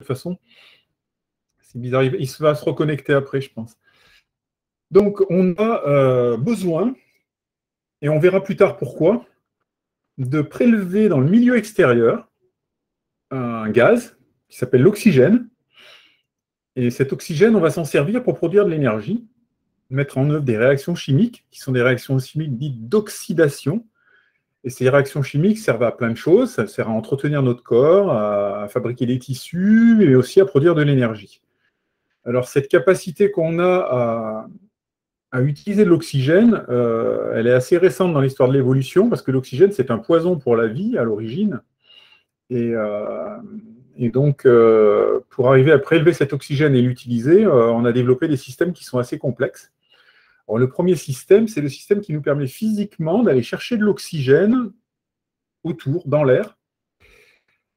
toute façon. C'est bizarre, il va se reconnecter après, je pense. Donc, on a besoin, et on verra plus tard pourquoi, de prélever dans le milieu extérieur un gaz qui s'appelle l'oxygène. Et cet oxygène, on va s'en servir pour produire de l'énergie, mettre en œuvre des réactions chimiques, qui sont des réactions chimiques dites d'oxydation. Et ces réactions chimiques servent à plein de choses. Ça sert à entretenir notre corps, à fabriquer des tissus, mais aussi à produire de l'énergie. Alors, cette capacité qu'on a à utiliser de l'oxygène, elle est assez récente dans l'histoire de l'évolution, parce que l'oxygène, c'est un poison pour la vie à l'origine. Et donc, pour arriver à prélever cet oxygène et l'utiliser, on a développé des systèmes qui sont assez complexes. Alors, le premier système, c'est le système qui nous permet physiquement d'aller chercher de l'oxygène autour, dans l'air.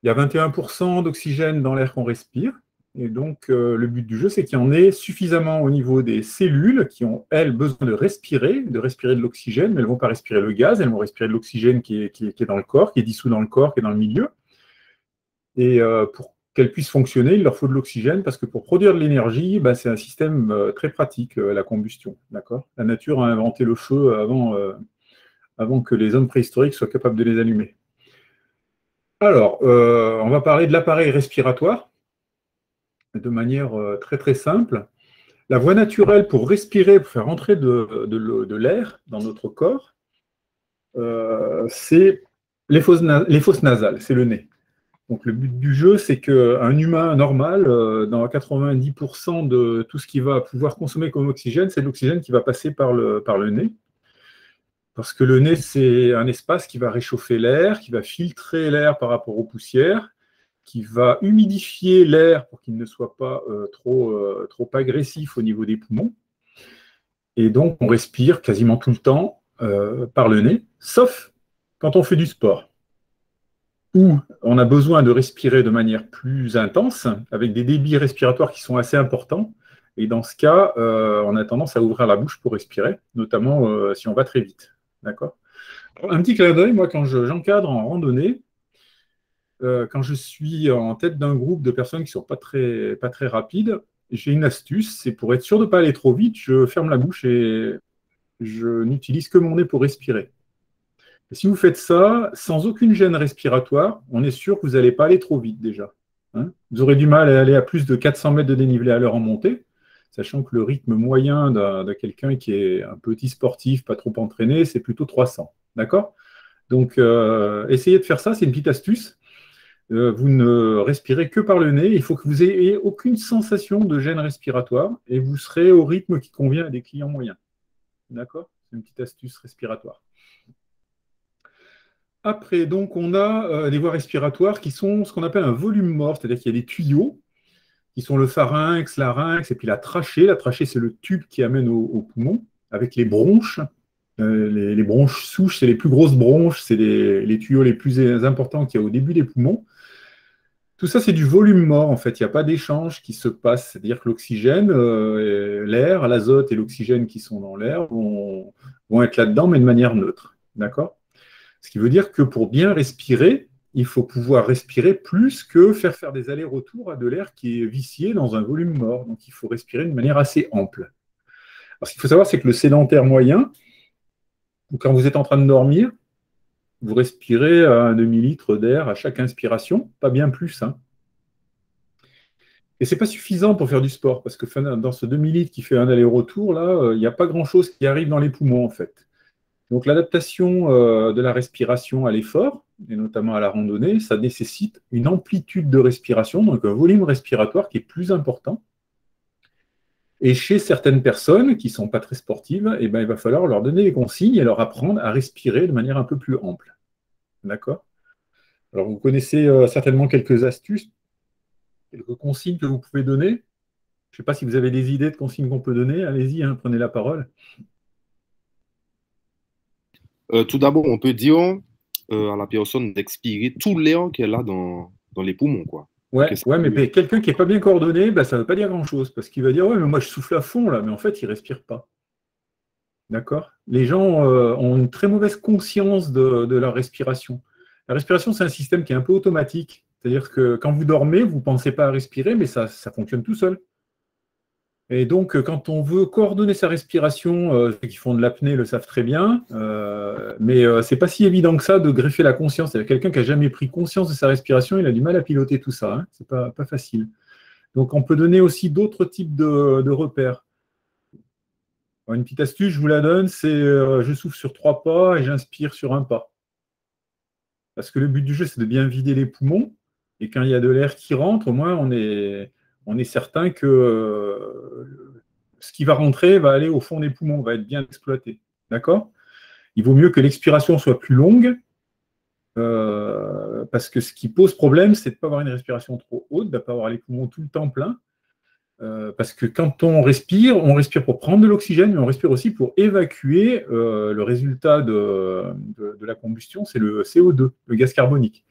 Il y a 21% d'oxygène dans l'air qu'on respire. Et donc, le but du jeu, c'est qu'il y en ait suffisamment au niveau des cellules qui ont, elles, besoin de respirer de l'oxygène, mais elles ne vont pas respirer le gaz, elles vont respirer de l'oxygène qui est dans le corps, qui est dissous dans le corps, qui est dans le milieu. Et pour qu'elles puissent fonctionner, il leur faut de l'oxygène, parce que pour produire de l'énergie, c'est un système très pratique, la combustion. D'accord ? La nature a inventé le feu avant que les hommes préhistoriques soient capables de les allumer. Alors, on va parler de l'appareil respiratoire, de manière très très simple. La voie naturelle pour respirer, pour faire entrer de l'air dans notre corps, c'est les fosses nasales, c'est le nez. Donc le but du jeu, c'est qu'un humain normal, dans 90% de tout ce qu'il va pouvoir consommer comme oxygène, c'est de l'oxygène qui va passer par le nez. Parce que le nez, c'est un espace qui va réchauffer l'air, qui va filtrer l'air par rapport aux poussières, qui va humidifier l'air pour qu'il ne soit pas trop agressif au niveau des poumons. Et donc, on respire quasiment tout le temps par le nez, sauf quand on fait du sport, où on a besoin de respirer de manière plus intense, avec des débits respiratoires qui sont assez importants. Et dans ce cas, on a tendance à ouvrir la bouche pour respirer, notamment si on va très vite. D'accord ? Un petit clin d'œil, moi, quand j'encadre en randonnée, quand je suis en tête d'un groupe de personnes qui ne sont pas très rapides, j'ai une astuce, c'est pour être sûr de ne pas aller trop vite, je ferme la bouche et je n'utilise que mon nez pour respirer. Et si vous faites ça, sans aucune gêne respiratoire, on est sûr que vous n'allez pas aller trop vite déjà. Hein, vous aurez du mal à aller à plus de 400 mètres de dénivelé à l'heure en montée, sachant que le rythme moyen de quelqu'un qui est un petit sportif, pas trop entraîné, c'est plutôt 300. D'accord ? Donc, essayez de faire ça, c'est une petite astuce. Vous ne respirez que par le nez. Il faut que vous n'ayez aucune sensation de gêne respiratoire et vous serez au rythme qui convient à des clients moyens. D'accord ? C'est une petite astuce respiratoire. Après, donc, on a des voies respiratoires qui sont ce qu'on appelle un volume mort, c'est-à-dire qu'il y a des tuyaux qui sont le pharynx, larynx et puis la trachée. La trachée, c'est le tube qui amène au poumon avec les bronches. Les bronches souches, c'est les plus grosses bronches, c'est les tuyaux les plus importants qu'il y a au début des poumons. Tout ça, c'est du volume mort, en fait. Il n'y a pas d'échange qui se passe. C'est-à-dire que l'oxygène, l'air, l'azote et l'oxygène qui sont dans l'air vont être là-dedans, mais de manière neutre. D'accord ? Ce qui veut dire que pour bien respirer, il faut pouvoir respirer plus que faire des allers-retours à de l'air qui est vicié dans un volume mort. Donc, il faut respirer de manière assez ample. Alors, ce qu'il faut savoir, c'est que le sédentaire moyen, quand vous êtes en train de dormir, vous respirez un demi-litre d'air à chaque inspiration, pas bien plus. Hein. Et ce n'est pas suffisant pour faire du sport, parce que dans ce demi-litre qui fait un aller-retour, là, il n'y a pas grand-chose qui arrive dans les poumons, en fait. Donc l'adaptation de la respiration à l'effort, et notamment à la randonnée, ça nécessite une amplitude de respiration, donc un volume respiratoire qui est plus important. Et chez certaines personnes qui ne sont pas très sportives, il va falloir leur donner des consignes et leur apprendre à respirer de manière un peu plus ample. D'accord ? Alors, vous connaissez certainement quelques astuces, quelques consignes que vous pouvez donner. Je ne sais pas si vous avez des idées de consignes qu'on peut donner. Allez-y, hein, prenez la parole. Tout d'abord, on peut dire à la personne d'expirer tout l'air qu'elle a dans les poumons, quoi. Ouais, mais quelqu'un qui n'est pas bien coordonné, ça ne veut pas dire grand-chose, parce qu'il va dire « Ouais, mais moi je souffle à fond, là », mais en fait, il ne respire pas. D'accord ? Les gens ont une très mauvaise conscience de leur respiration. La respiration, c'est un système qui est un peu automatique. C'est-à-dire que quand vous dormez, vous ne pensez pas à respirer, mais ça fonctionne tout seul. Et donc, quand on veut coordonner sa respiration, ceux qui font de l'apnée le savent très bien, mais ce n'est pas si évident que ça de greffer la conscience. C'est-à-dire quelqu'un qui n'a jamais pris conscience de sa respiration, il a du mal à piloter tout ça. Hein. Ce n'est pas facile. Donc, on peut donner aussi d'autres types de repères. Une petite astuce, je vous la donne, c'est je souffle sur 3 pas et j'inspire sur 1 pas. Parce que le but du jeu, c'est de bien vider les poumons. Et quand il y a de l'air qui rentre, au moins, on est certain que ce qui va rentrer va aller au fond des poumons, va être bien exploité. D'accord? Il vaut mieux que l'expiration soit plus longue, parce que ce qui pose problème, c'est de ne pas avoir une respiration trop haute, de ne pas avoir les poumons tout le temps pleins. Parce que quand on respire pour prendre de l'oxygène, mais on respire aussi pour évacuer le résultat de la combustion, c'est le CO2, le gaz carbonique.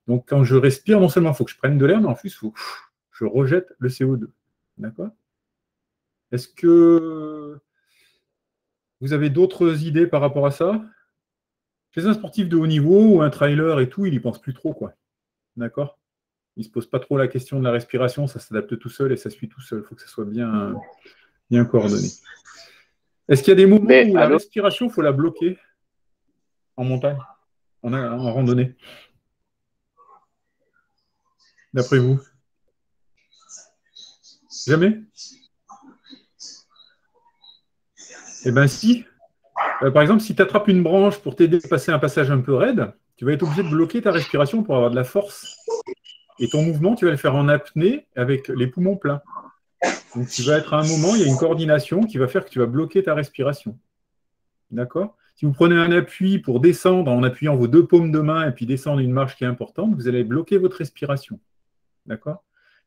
Donc quand je respire, non seulement il faut que je prenne de l'air, mais en plus, il faut que je rejette le CO2. D'accord? Est-ce que vous avez d'autres idées par rapport à ça? Chez un sportif de haut niveau ou un trailer et tout, il n'y pense plus trop, quoi. D'accord? Il ne se pose pas trop la question de la respiration, ça s'adapte tout seul et ça suit tout seul. Il faut que ça soit bien coordonné. Est-ce qu'il y a des moments où la respiration, il faut la bloquer en montagne, en randonnée? D'après vous? Jamais? Eh bien si. Par exemple, si tu attrapes une branche pour t'aider à passer un passage un peu raide, tu vas être obligé de bloquer ta respiration pour avoir de la force. Et ton mouvement, tu vas le faire en apnée avec les poumons pleins. Donc tu vas être à un moment, il y a une coordination qui va faire que tu vas bloquer ta respiration. D'accord? Si vous prenez un appui pour descendre en appuyant vos 2 paumes de main et puis descendre une marche qui est importante, vous allez bloquer votre respiration. D'accord?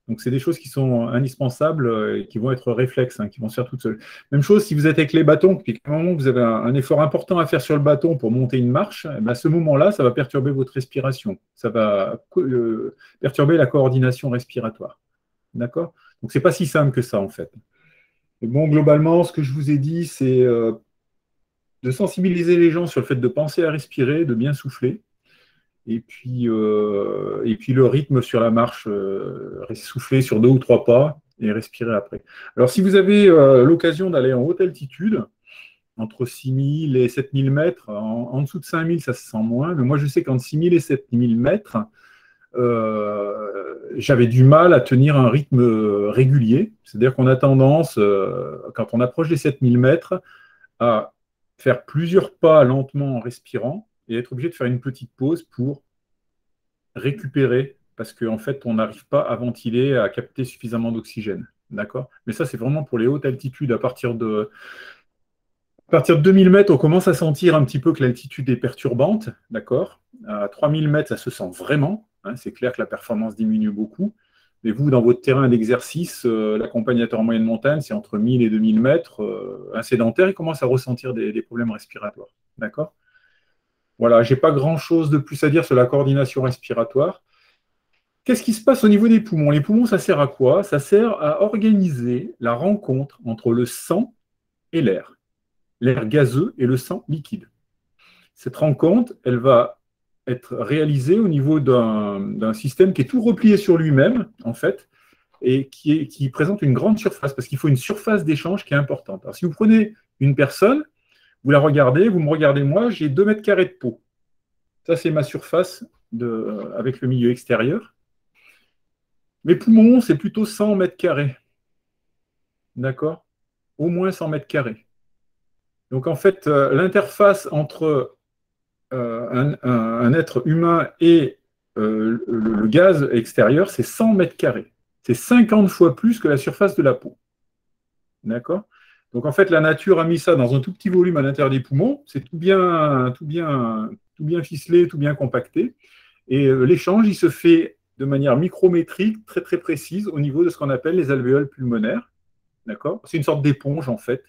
Donc, c'est des choses qui sont indispensables et qui vont être réflexes, hein, qui vont se faire toutes seules. Même chose si vous êtes avec les bâtons, puis qu'à un moment vous avez un effort important à faire sur le bâton pour monter une marche, eh bien, à ce moment-là, ça va perturber votre respiration. Ça va perturber la coordination respiratoire. D'accord? Donc, ce n'est pas si simple que ça, en fait. Et bon, globalement, ce que je vous ai dit, c'est de sensibiliser les gens sur le fait de penser à respirer, de bien souffler. Et puis le rythme sur la marche, souffler sur 2 ou 3 pas et respirer après. Alors, si vous avez l'occasion d'aller en haute altitude, entre 6000 et 7000 mètres, en dessous de 5000, ça se sent moins, mais moi, je sais qu'entre 6000 et 7000 mètres, j'avais du mal à tenir un rythme régulier. C'est-à-dire qu'on a tendance, quand on approche des 7000 mètres, à faire plusieurs pas lentement en respirant et être obligé de faire une petite pause pour récupérer, parce qu'en fait, on n'arrive pas à ventiler, à capter suffisamment d'oxygène. D'accord? Mais ça, c'est vraiment pour les hautes altitudes. À partir de 2000 mètres, on commence à sentir un petit peu que l'altitude est perturbante. D'accord? À 3000 mètres, ça se sent vraiment. Hein, c'est clair que la performance diminue beaucoup. Mais vous, dans votre terrain d'exercice, l'accompagnateur en moyenne montagne, c'est entre 1000 et 2000 mètres. Un sédentaire, il commence à ressentir des problèmes respiratoires. D'accord? Voilà, je n'ai pas grand-chose de plus à dire sur la coordination respiratoire. Qu'est-ce qui se passe au niveau des poumons? Les poumons, ça sert à quoi? Ça sert à organiser la rencontre entre le sang et l'air gazeux et le sang liquide. Cette rencontre, elle va être réalisée au niveau d'un système qui est tout replié sur lui-même, en fait, et qui présente une grande surface, parce qu'il faut une surface d'échange qui est importante. Alors, si vous prenez une personne, vous la regardez, vous me regardez moi, j'ai 2 mètres carrés de peau. Ça, c'est ma surface avec le milieu extérieur. Mes poumons, c'est plutôt 100 mètres carrés. D'accord? Au moins 100 mètres carrés. Donc, en fait, l'interface entre un être humain et le gaz extérieur, c'est 100 mètres carrés. C'est 50 fois plus que la surface de la peau. D'accord? Donc, en fait, la nature a mis ça dans un tout petit volume à l'intérieur des poumons. C'est tout bien ficelé, tout bien compacté. Et l'échange, il se fait de manière micrométrique, très très précise, au niveau de ce qu'on appelle les alvéoles pulmonaires. D'accord? C'est une sorte d'éponge, en fait.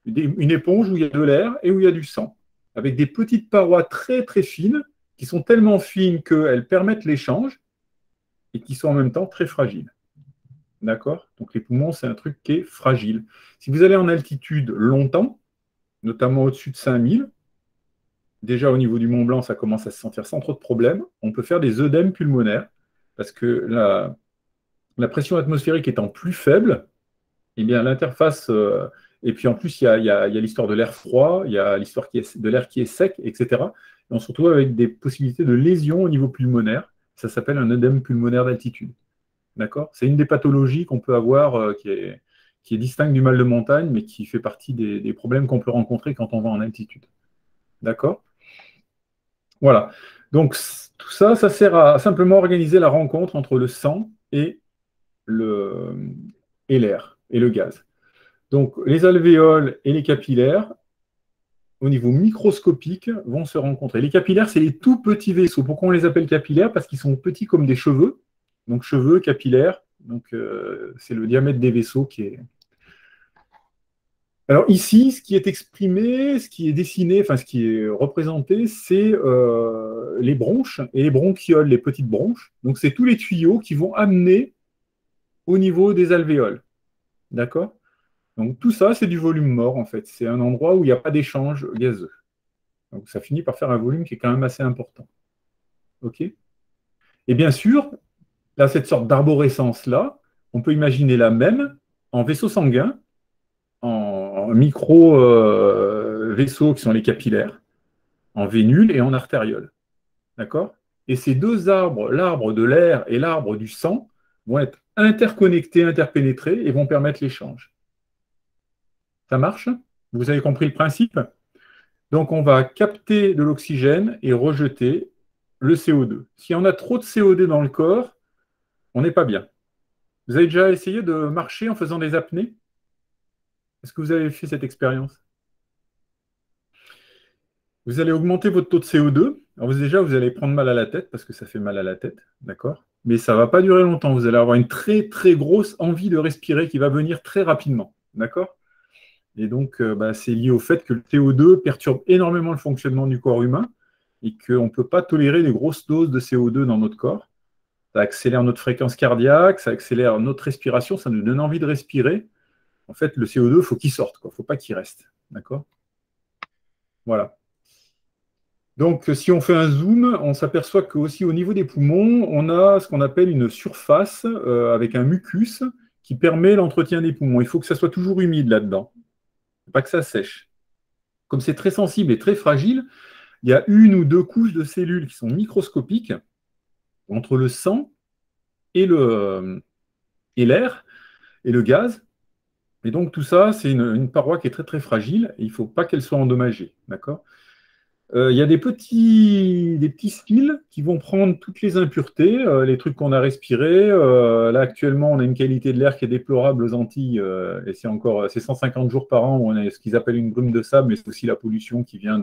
Une éponge où il y a de l'air et où il y a du sang, avec des petites parois très très fines, qui sont tellement fines qu'elles permettent l'échange et qui sont en même temps très fragiles. D'accord? Donc les poumons, c'est un truc qui est fragile. Si vous allez en altitude longtemps, notamment au-dessus de 5000, déjà au niveau du Mont Blanc, ça commence à se sentir sans trop de problèmes. On peut faire des œdèmes pulmonaires, parce que la pression atmosphérique étant plus faible, eh bien l'interface, et puis en plus, il y a l'histoire de l'air froid, il y a l'histoire de l'air qui est sec, etc. Et on se retrouve avec des possibilités de lésions au niveau pulmonaire. Ça s'appelle un œdème pulmonaire d'altitude. D'accord? C'est une des pathologies qu'on peut avoir qui est distincte du mal de montagne, mais qui fait partie des problèmes qu'on peut rencontrer quand on va en altitude. D'accord? Voilà. Donc, tout ça, ça sert à simplement organiser la rencontre entre le sang et l'air et le gaz. Donc, les alvéoles et les capillaires, au niveau microscopique, vont se rencontrer. Les capillaires, c'est les tout petits vaisseaux. Pourquoi on les appelle capillaires? Parce qu'ils sont petits comme des cheveux. Donc, cheveux, capillaires. Donc, c'est le diamètre des vaisseaux qui est... Alors ici, ce qui est exprimé, ce qui est dessiné, enfin ce qui est représenté, c'est les bronches et les bronchioles, les petites bronches. Donc, c'est tous les tuyaux qui vont amener au niveau des alvéoles. D'accord? Donc tout ça, c'est du volume mort, en fait. C'est un endroit où il n'y a pas d'échange gazeux. Donc ça finit par faire un volume qui est quand même assez important. OK? Et bien sûr, là, cette sorte d'arborescence-là, on peut imaginer la même en vaisseau sanguin, en micro-vaisseaux qui sont les capillaires, en vénules et en artérioles. D'accord? Et ces deux arbres, l'arbre de l'air et l'arbre du sang, vont être interconnectés, interpénétrés et vont permettre l'échange. Ça marche? Vous avez compris le principe? Donc, on va capter de l'oxygène et rejeter le CO2. Si on a trop de CO2 dans le corps, on n'est pas bien. Vous avez déjà essayé de marcher en faisant des apnées? Est-ce que vous avez fait cette expérience? Vous allez augmenter votre taux de CO2. Alors, déjà, vous allez prendre mal à la tête parce que ça fait mal à la tête, d'accord? Mais ça ne va pas durer longtemps. Vous allez avoir une très, très grosse envie de respirer qui va venir très rapidement, d'accord? Et donc, c'est lié au fait que le CO2 perturbe énormément le fonctionnement du corps humain et qu'on ne peut pas tolérer des grosses doses de CO2 dans notre corps. Ça accélère notre fréquence cardiaque, ça accélère notre respiration, ça nous donne envie de respirer. En fait, le CO2, il faut qu'il sorte, il ne faut pas qu'il reste. D'accord? Voilà. Donc, si on fait un zoom, on s'aperçoit qu'aussi au niveau des poumons, on a ce qu'on appelle une surface avec un mucus qui permet l'entretien des poumons. Il faut que ça soit toujours humide là-dedans, pas que ça sèche. Comme c'est très sensible et très fragile, il y a une ou deux couches de cellules qui sont microscopiques entre le sang et l'air et le gaz. Et donc tout ça, c'est une paroi qui est très très fragile et il ne faut pas qu'elle soit endommagée. D'accord? Il y a des petits fils qui vont prendre toutes les impuretés, les trucs qu'on a respirés. Là, actuellement, on a une qualité de l'air qui est déplorable aux Antilles, et c'est 150 jours par an où on a ce qu'ils appellent une brume de sable, mais c'est aussi la pollution qui vient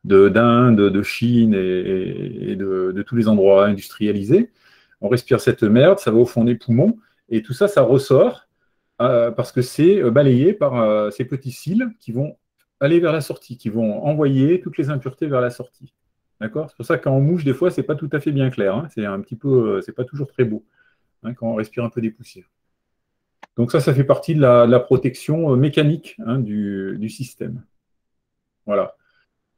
d'Inde, de Chine et de tous les endroits industrialisés. On respire cette merde, ça va au fond des poumons, et tout ça, ça ressort parce que c'est balayé par ces petits cils qui vont aller vers la sortie, qui vont envoyer toutes les impuretés vers la sortie. D'accord? C'est pour ça que quand on mouche, des fois, c'est pas tout à fait bien clair. Hein. C'est un petit peu, c'est pas toujours très beau hein, quand on respire un peu des poussières. Donc ça fait partie de la protection mécanique hein, du système. Voilà.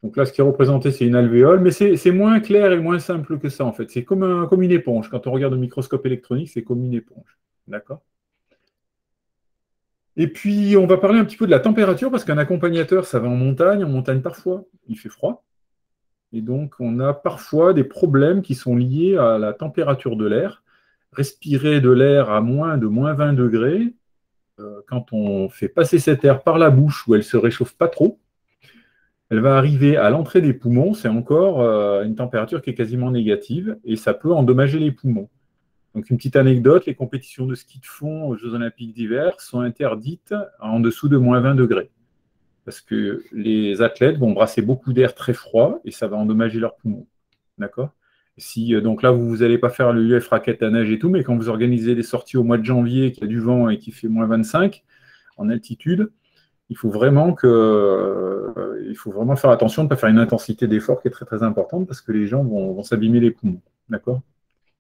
Donc là, ce qui est représenté, c'est une alvéole, mais c'est moins clair et moins simple que ça, en fait. C'est comme une éponge. Quand on regarde au microscope électronique, c'est comme une éponge. D'accord? Et puis, on va parler un petit peu de la température, parce qu'un accompagnateur, ça va en montagne parfois, il fait froid. Et donc, on a parfois des problèmes qui sont liés à la température de l'air. Respirer de l'air à moins de moins 20 degrés, quand on fait passer cet air par la bouche où elle ne se réchauffe pas trop, elle va arriver à l'entrée des poumons, c'est encore une température qui est quasiment négative, et ça peut endommager les poumons. Donc, une petite anecdote, les compétitions de ski de fond aux Jeux Olympiques d'hiver sont interdites en dessous de moins 20 degrés. Parce que les athlètes vont brasser beaucoup d'air très froid et ça va endommager leurs poumons. D'accord? Donc là, vous n'allez pas faire le UF raquette à neige et tout, mais quand vous organisez des sorties au mois de janvier, qu'il y a du vent et qu'il fait moins 25 en altitude, il faut vraiment faire attention de ne pas faire une intensité d'effort qui est très très importante parce que les gens vont s'abîmer les poumons. D'accord?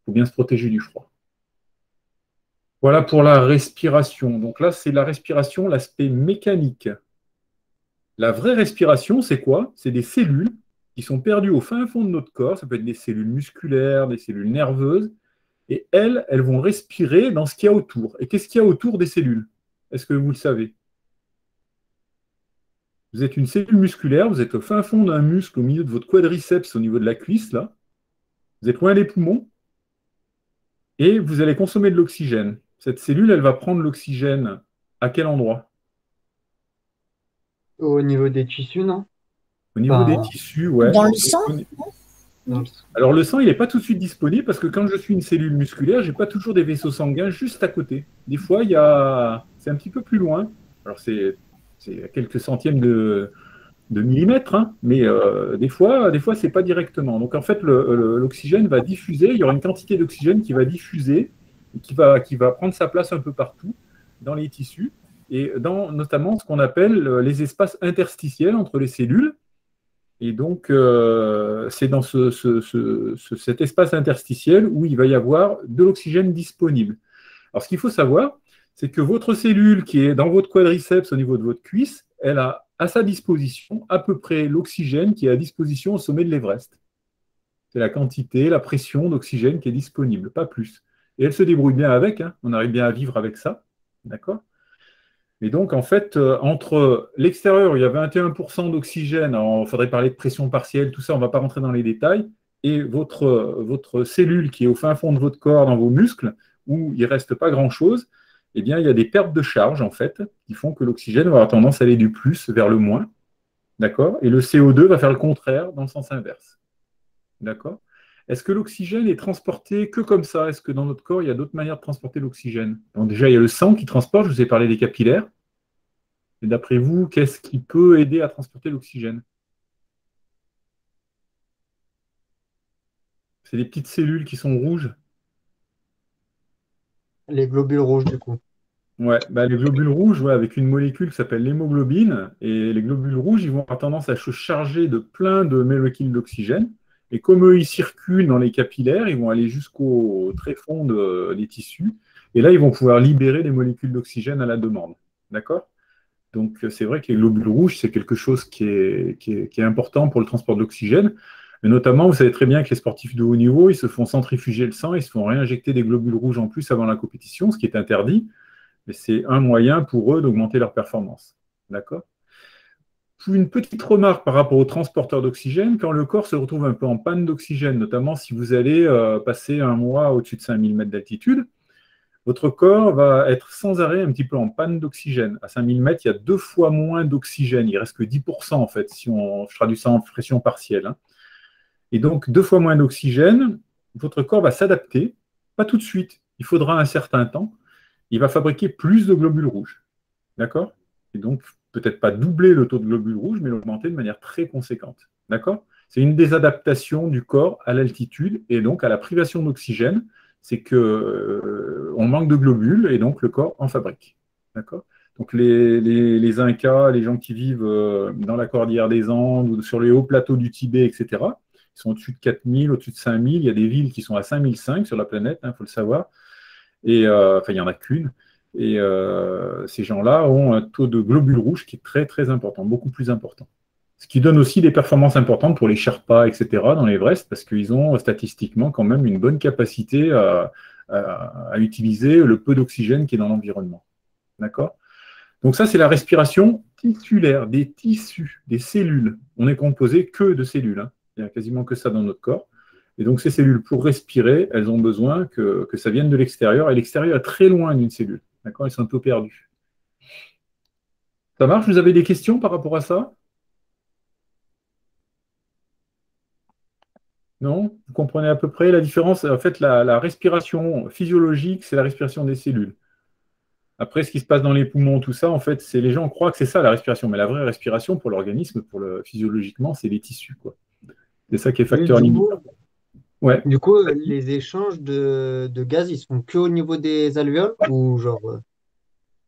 Il faut bien se protéger du froid. Voilà pour la respiration. Donc là, c'est la respiration, l'aspect mécanique. La vraie respiration, c'est quoi? C'est des cellules qui sont perdues au fin fond de notre corps. Ça peut être des cellules musculaires, des cellules nerveuses, Et elles vont respirer dans ce qu'il y a autour. Et qu'est-ce qu'il y a autour des cellules? Est-ce que vous le savez? Vous êtes une cellule musculaire, vous êtes au fin fond d'un muscle au milieu de votre quadriceps, au niveau de la cuisse, là. Vous êtes loin des poumons et vous allez consommer de l'oxygène. Cette cellule, elle va prendre l'oxygène à quel endroit? Au niveau des tissus, non? Au niveau des tissus, ouais. Dans le sang? Alors le sang, il n'est pas tout de suite disponible parce que quand je suis une cellule musculaire, je n'ai pas toujours des vaisseaux sanguins juste à côté. Des fois, c'est un petit peu plus loin. Alors c'est à quelques centièmes de millimètres, hein, mais des fois, ce n'est pas directement. Donc en fait, l'oxygène va diffuser, il y aura une quantité d'oxygène qui va diffuser, et qui va prendre sa place un peu partout dans les tissus, et dans notamment ce qu'on appelle les espaces interstitiels entre les cellules. Et donc, c'est dans cet espace interstitiel où il va y avoir de l'oxygène disponible. Alors, ce qu'il faut savoir, c'est que votre cellule qui est dans votre quadriceps au niveau de votre cuisse, elle a à sa disposition à peu près l'oxygène qui est à disposition au sommet de l'Everest. C'est la quantité, la pression d'oxygène qui est disponible, pas plus. Et elle se débrouille bien avec, hein, on arrive bien à vivre avec ça, d'accord? Et donc, en fait, entre l'extérieur, il y a 21% d'oxygène, il faudrait parler de pression partielle, tout ça, on ne va pas rentrer dans les détails, et votre cellule qui est au fin fond de votre corps, dans vos muscles, où il ne reste pas grand-chose, eh bien, il y a des pertes de charge, en fait, qui font que l'oxygène va avoir tendance à aller du plus vers le moins, d'accord? Et le CO2 va faire le contraire, dans le sens inverse, d'accord? Est-ce que l'oxygène est transporté que comme ça? Est-ce que dans notre corps, il y a d'autres manières de transporter l'oxygène? Donc déjà, il y a le sang qui transporte, je vous ai parlé des capillaires. Et d'après vous, qu'est-ce qui peut aider à transporter l'oxygène? C'est des petites cellules qui sont rouges. Les globules rouges, du coup. Ouais, bah, les globules rouges, ouais, avec une molécule qui s'appelle l'hémoglobine. Et les globules rouges, ils vont avoir tendance à se charger de plein de molécules d'oxygène. Et comme eux, ils circulent dans les capillaires, ils vont aller jusqu'au tréfonds des tissus. Et là, ils vont pouvoir libérer des molécules d'oxygène à la demande. D'accord? Donc, c'est vrai que les globules rouges, c'est quelque chose qui est important pour le transport de l'oxygène. Mais notamment, vous savez très bien que les sportifs de haut niveau, ils se font centrifuger le sang, ils se font réinjecter des globules rouges en plus avant la compétition, ce qui est interdit. Mais c'est un moyen pour eux d'augmenter leur performance. D'accord? Une petite remarque par rapport aux transporteurs d'oxygène, quand le corps se retrouve un peu en panne d'oxygène, notamment si vous allez passer un mois au-dessus de 5000 mètres d'altitude, votre corps va être sans arrêt un petit peu en panne d'oxygène. À 5000 mètres, il y a 2 fois moins d'oxygène. Il ne reste que 10% en fait, si on traduit ça en pression partielle, hein. Et donc, 2 fois moins d'oxygène, votre corps va s'adapter, pas tout de suite, il faudra un certain temps. Il va fabriquer plus de globules rouges. D'accord? Et donc, peut-être pas doubler le taux de globules rouges, mais l'augmenter de manière très conséquente. D'accord? C'est une des adaptations du corps à l'altitude et donc à la privation d'oxygène. C'est que on manque de globules et donc le corps en fabrique. D'accord? Donc les Incas, les gens qui vivent dans la cordillère des Andes ou sur les hauts plateaux du Tibet, etc., ils sont au-dessus de 4000, au-dessus de 5000. Il y a des villes qui sont à 5005 sur la planète, il faut le savoir. Et enfin, il n'y en a qu'une. Et ces gens-là ont un taux de globules rouges qui est très, très important, beaucoup plus important. Ce qui donne aussi des performances importantes pour les Sherpas, etc., dans l'Everest, parce qu'ils ont statistiquement quand même une bonne capacité à utiliser le peu d'oxygène qui est dans l'environnement. D'accord? Donc ça, c'est la respiration tissulaire, des tissus, des cellules. On n'est composé que de cellules, hein. Il n'y a quasiment que ça dans notre corps. Et donc ces cellules, pour respirer, elles ont besoin que ça vienne de l'extérieur. Et l'extérieur est très loin d'une cellule. D'accord? Elles sont un peu perdues. Ça marche? Vous avez des questions par rapport à ça? Non? Vous comprenez à peu près la différence? En fait, la respiration physiologique, c'est la respiration des cellules. Après, ce qui se passe dans les poumons, tout ça, en fait, c'est les gens croient que c'est ça la respiration. Mais la vraie respiration pour l'organisme, physiologiquement, c'est les tissus, quoi. C'est ça qui est facteur limitant. Ouais. Du coup, les échanges de gaz, ils se font que au niveau des alvéoles ou genre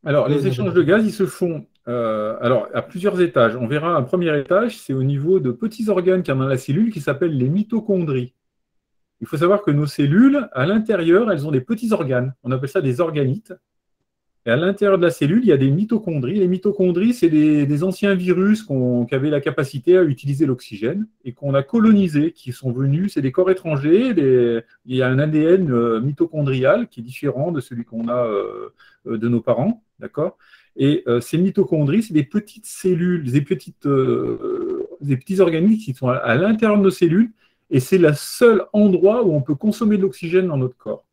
Alors, les échanges de gaz, ils se font alors, à plusieurs étages. On verra un premier étage, c'est au niveau de petits organes qu'il y a dans la cellule qui s'appellent les mitochondries. Il faut savoir que nos cellules, à l'intérieur, elles ont des petits organes. On appelle ça des organites. Et à l'intérieur de la cellule, il y a des mitochondries. Les mitochondries, c'est des anciens virus qui avaient la capacité à utiliser l'oxygène et qu'on a colonisés, qui sont venus, c'est des corps étrangers. Il y a un ADN mitochondrial qui est différent de celui qu'on a de nos parents, d'accord? Et ces mitochondries, c'est des petites cellules, des petits organismes qui sont à l'intérieur de nos cellules, et c'est le seul endroit où on peut consommer de l'oxygène dans notre corps.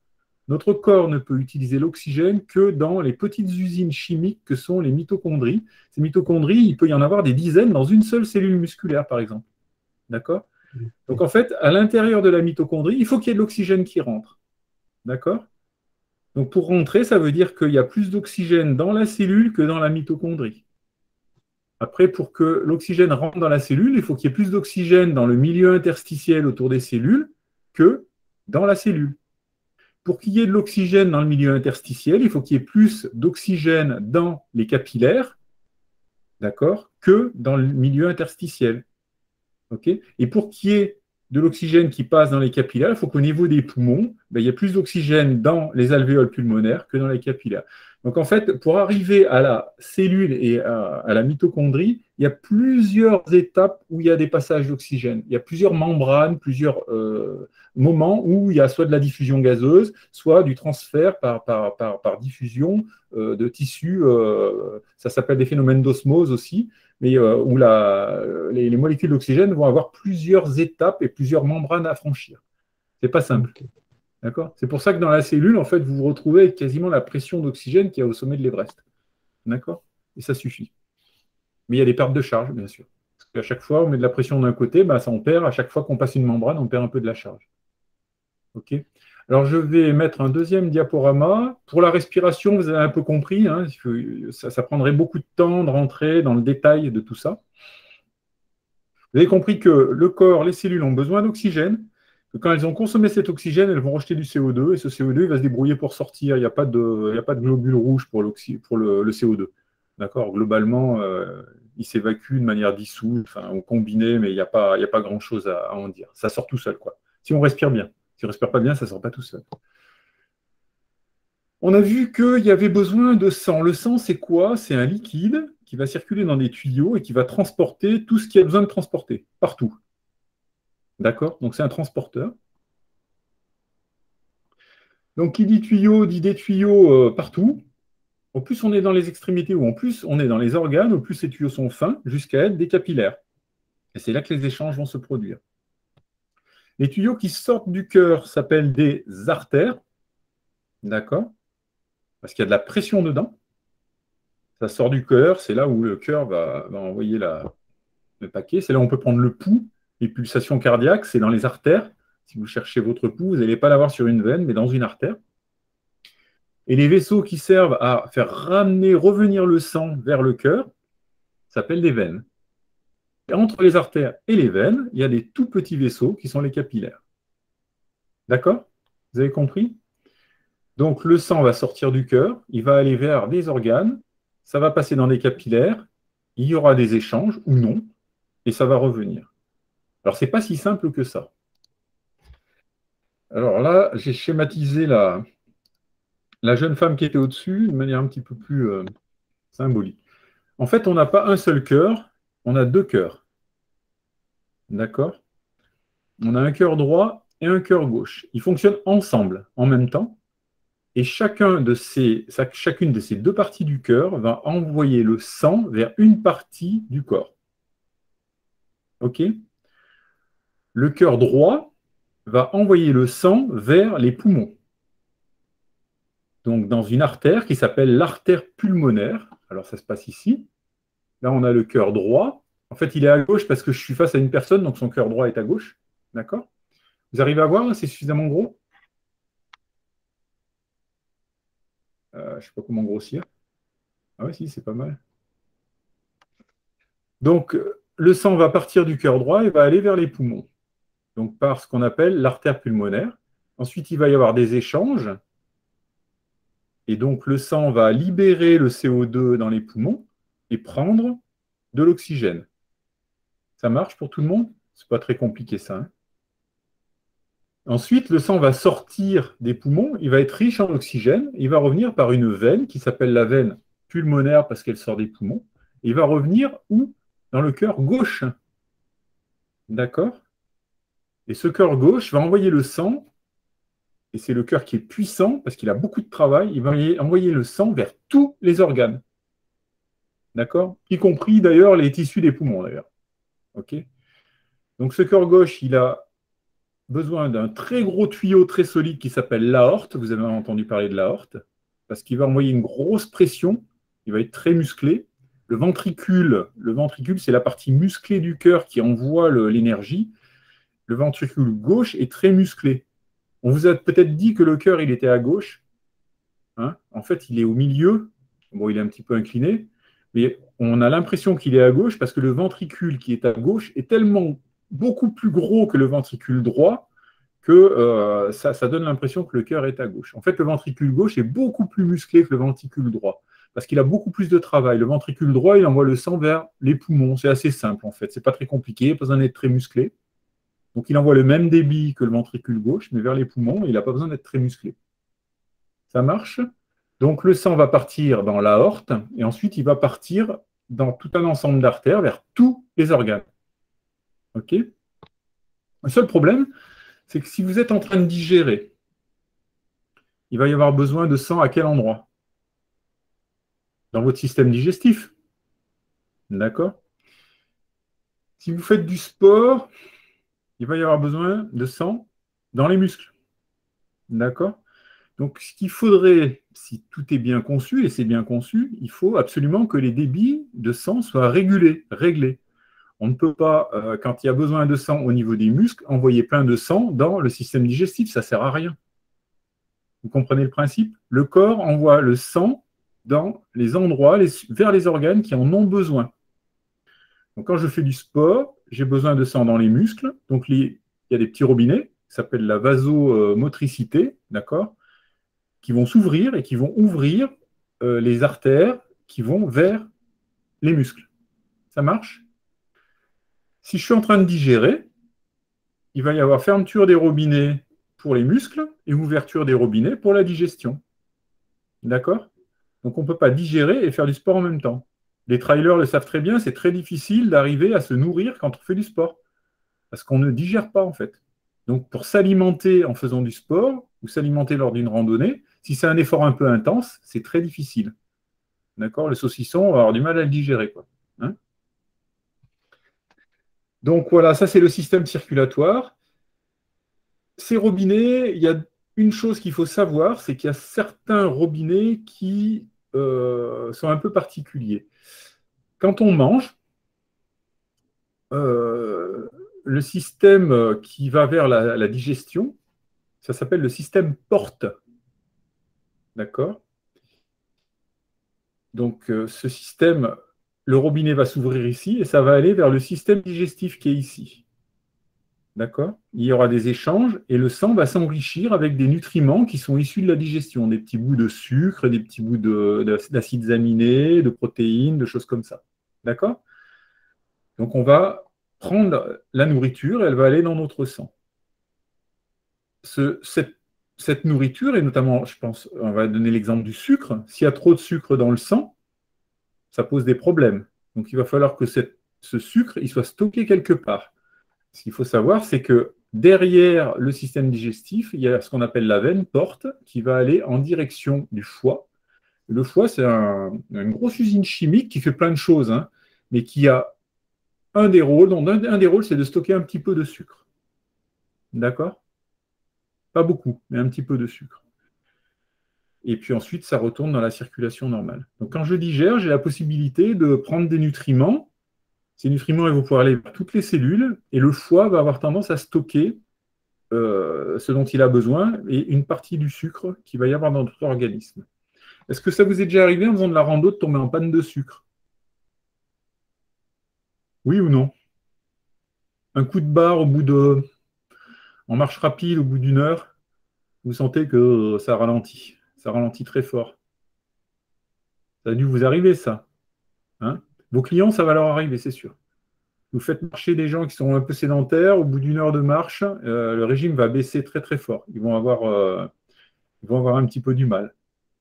Notre corps ne peut utiliser l'oxygène que dans les petites usines chimiques que sont les mitochondries. Ces mitochondries, il peut y en avoir des dizaines dans une seule cellule musculaire, par exemple. D'accord? Donc, en fait, à l'intérieur de la mitochondrie, il faut qu'il y ait de l'oxygène qui rentre. D'accord? Donc, pour rentrer, ça veut dire qu'il y a plus d'oxygène dans la cellule que dans la mitochondrie. Après, pour que l'oxygène rentre dans la cellule, il faut qu'il y ait plus d'oxygène dans le milieu interstitiel autour des cellules que dans la cellule. Pour qu'il y ait de l'oxygène dans le milieu interstitiel, il faut qu'il y ait plus d'oxygène dans les capillaires, d'accord, que dans le milieu interstitiel. Okay, et pour qu'il y ait de l'oxygène qui passe dans les capillaires, il faut qu'au niveau des poumons, il y ait plus d'oxygène dans les alvéoles pulmonaires que dans les capillaires. Donc en fait, pour arriver à la cellule et à la mitochondrie, il y a plusieurs étapes où il y a des passages d'oxygène. Il y a plusieurs membranes, plusieurs moments où il y a soit de la diffusion gazeuse, soit du transfert par diffusion de tissus. Ça s'appelle des phénomènes d'osmose aussi, mais où les molécules d'oxygène vont avoir plusieurs étapes et plusieurs membranes à franchir. Ce n'est pas simple. Okay. D'accord ? C'est pour ça que dans la cellule, en fait, vous vous retrouvez avec quasiment la pression d'oxygène qui est au sommet de l'Everest. D'accord ? Et ça suffit. Mais il y a des pertes de charge, bien sûr. Parce qu'à chaque fois, on met de la pression d'un côté, ça on perd. À chaque fois qu'on passe une membrane, on perd un peu de la charge. OK ? Alors, je vais mettre un deuxième diaporama. Pour la respiration, vous avez un peu compris, hein, ça prendrait beaucoup de temps de rentrer dans le détail de tout ça. Vous avez compris que le corps, les cellules ont besoin d'oxygène, que quand elles ont consommé cet oxygène, elles vont rejeter du CO2, et ce CO2 il va se débrouiller pour sortir. Il n'y a pas de globules rouges pour le CO2. D'accord ? Globalement, il s'évacue de manière dissoute, ou combinée, mais il n'y a pas grand-chose à en dire. Ça sort tout seul, quoi. Si on respire bien. Si on ne respire pas bien, ça ne sort pas tout seul. On a vu qu'il y avait besoin de sang. Le sang, c'est quoi? C'est un liquide qui va circuler dans des tuyaux et qui va transporter tout ce qu'il y a besoin de transporter, partout. D'accord? Donc, c'est un transporteur. Donc, qui dit tuyau, dit des tuyaux partout. Au plus on est dans les extrémités ou en plus on est dans les organes, au plus ces tuyaux sont fins jusqu'à être des capillaires. Et c'est là que les échanges vont se produire. Les tuyaux qui sortent du cœur s'appellent des artères. D'accord? Parce qu'il y a de la pression dedans. Ça sort du cœur, c'est là où le cœur va envoyer le paquet. C'est là où on peut prendre le pouls. Les pulsations cardiaques, c'est dans les artères. Si vous cherchez votre pouls, vous n'allez pas l'avoir sur une veine, mais dans une artère. Et les vaisseaux qui servent à faire revenir le sang vers le cœur s'appellent des veines. Et entre les artères et les veines, il y a des tout petits vaisseaux qui sont les capillaires. D'accord? Vous avez compris? Donc, le sang va sortir du cœur, il va aller vers des organes, ça va passer dans les capillaires, il y aura des échanges ou non, et ça va revenir. Alors, ce n'est pas si simple que ça. Alors là, j'ai schématisé la jeune femme qui était au-dessus de manière un petit peu plus symbolique. En fait, on n'a pas un seul cœur, on a deux cœurs. D'accord? On a un cœur droit et un cœur gauche. Ils fonctionnent ensemble, en même temps. Et chacune de ces deux parties du cœur va envoyer le sang vers une partie du corps. OK? Le cœur droit va envoyer le sang vers les poumons. Donc, dans une artère qui s'appelle l'artère pulmonaire. Alors, ça se passe ici. Là, on a le cœur droit. En fait, il est à gauche parce que je suis face à une personne, donc son cœur droit est à gauche. D'accord? Vous arrivez à voir, là, c'est suffisamment gros? Je ne sais pas comment grossir. Ah oui, si, c'est pas mal. Donc, le sang va partir du cœur droit et va aller vers les poumons. Donc, par ce qu'on appelle l'artère pulmonaire. Ensuite, il va y avoir des échanges. Et donc, le sang va libérer le CO2 dans les poumons et prendre de l'oxygène. Ça marche pour tout le monde? C'est pas très compliqué, ça. Hein? Ensuite, le sang va sortir des poumons, il va être riche en oxygène, il va revenir par une veine qui s'appelle la veine pulmonaire parce qu'elle sort des poumons. Il va revenir où? Dans le cœur gauche. D'accord? Et ce cœur gauche va envoyer le sang, et c'est le cœur qui est puissant parce qu'il a beaucoup de travail, il va envoyer le sang vers tous les organes. D'accord? Y compris d'ailleurs les tissus des poumons d'ailleurs. OK? Donc ce cœur gauche, il a besoin d'un très gros tuyau très solide qui s'appelle l'aorte. Vous avez entendu parler de l'aorte, parce qu'il va envoyer une grosse pression, il va être très musclé. Le ventricule, c'est la partie musclée du cœur qui envoie l'énergie. Le ventricule gauche est très musclé. On vous a peut-être dit que le cœur, il était à gauche. Hein, en fait, il est au milieu. Bon, il est un petit peu incliné, mais on a l'impression qu'il est à gauche parce que le ventricule qui est à gauche est tellement beaucoup plus gros que le ventricule droit que ça donne l'impression que le cœur est à gauche. En fait, le ventricule gauche est beaucoup plus musclé que le ventricule droit parce qu'il a beaucoup plus de travail. Le ventricule droit, il envoie le sang vers les poumons. C'est assez simple, en fait. C'est pas très compliqué, il n'a pas besoin d'être très musclé. Donc, il envoie le même débit que le ventricule gauche, mais vers les poumons, il n'a pas besoin d'être très musclé. Ça marche? Donc, le sang va partir dans l'aorte, et ensuite, il va partir dans tout un ensemble d'artères vers tous les organes. OK? Le seul problème, c'est que si vous êtes en train de digérer, il va y avoir besoin de sang à quel endroit? Dans votre système digestif. D'accord? Si vous faites du sport, il va y avoir besoin de sang dans les muscles. D'accord? Donc, ce qu'il faudrait, si tout est bien conçu, et c'est bien conçu, il faut absolument que les débits de sang soient réglés. On ne peut pas, quand il y a besoin de sang au niveau des muscles, envoyer plein de sang dans le système digestif. Ça ne sert à rien. Vous comprenez le principe? Le corps envoie le sang dans les endroits, vers les organes qui en ont besoin. Donc, quand je fais du sport, j'ai besoin de sang dans les muscles. Donc, il y a des petits robinets, qui s'appellent la vasomotricité, d'accord, qui vont s'ouvrir et qui vont ouvrir les artères qui vont vers les muscles. Ça marche? Si je suis en train de digérer, il va y avoir fermeture des robinets pour les muscles et ouverture des robinets pour la digestion. D'accord? Donc, on ne peut pas digérer et faire du sport en même temps. Les trailers le savent très bien, c'est très difficile d'arriver à se nourrir quand on fait du sport. Parce qu'on ne digère pas, en fait. Donc, pour s'alimenter en faisant du sport ou s'alimenter lors d'une randonnée, si c'est un effort un peu intense, c'est très difficile. D'accord? Le saucisson, on va avoir du mal à le digérer, quoi. Hein? Donc, voilà, ça, c'est le système circulatoire. Ces robinets, il y a une chose qu'il faut savoir, c'est qu'il y a certains robinets qui sont un peu particuliers. Quand on mange, le système qui va vers la digestion, ça s'appelle le système porte. D'accord? Donc, ce système, le robinet va s'ouvrir ici et ça va aller vers le système digestif qui est ici. D'accord? Il y aura des échanges et le sang va s'enrichir avec des nutriments qui sont issus de la digestion, des petits bouts de sucre, des petits bouts d'acides aminés, de protéines, de choses comme ça. D'accord? Donc, on va prendre la nourriture et elle va aller dans notre sang. Cette nourriture, et notamment, je pense, on va donner l'exemple du sucre, s'il y a trop de sucre dans le sang, ça pose des problèmes. Donc, il va falloir que ce sucre il soit stocké quelque part. Ce qu'il faut savoir, c'est que derrière le système digestif, il y a ce qu'on appelle la veine porte qui va aller en direction du foie. Le foie, c'est une grosse usine chimique qui fait plein de choses, hein, mais qui a un des rôles. Donc, un des rôles, c'est de stocker un petit peu de sucre. D'accord? Pas beaucoup, mais un petit peu de sucre. Et puis ensuite, ça retourne dans la circulation normale. Donc, quand je digère, j'ai la possibilité de prendre des nutriments. Ces nutriments ils vont pouvoir aller vers toutes les cellules et le foie va avoir tendance à stocker ce dont il a besoin et une partie du sucre qu'il va y avoir dans notre organisme. Est-ce que ça vous est déjà arrivé en faisant de la rando de tomber en panne de sucre? Oui ou non? Un coup de barre en marche rapide au bout d'une heure, vous sentez que ça ralentit. Ça ralentit très fort. Ça a dû vous arriver, ça. Hein? Vos clients, ça va leur arriver, c'est sûr. Vous faites marcher des gens qui sont un peu sédentaires, au bout d'une heure de marche, le régime va baisser très très fort. Ils vont avoir un petit peu du mal.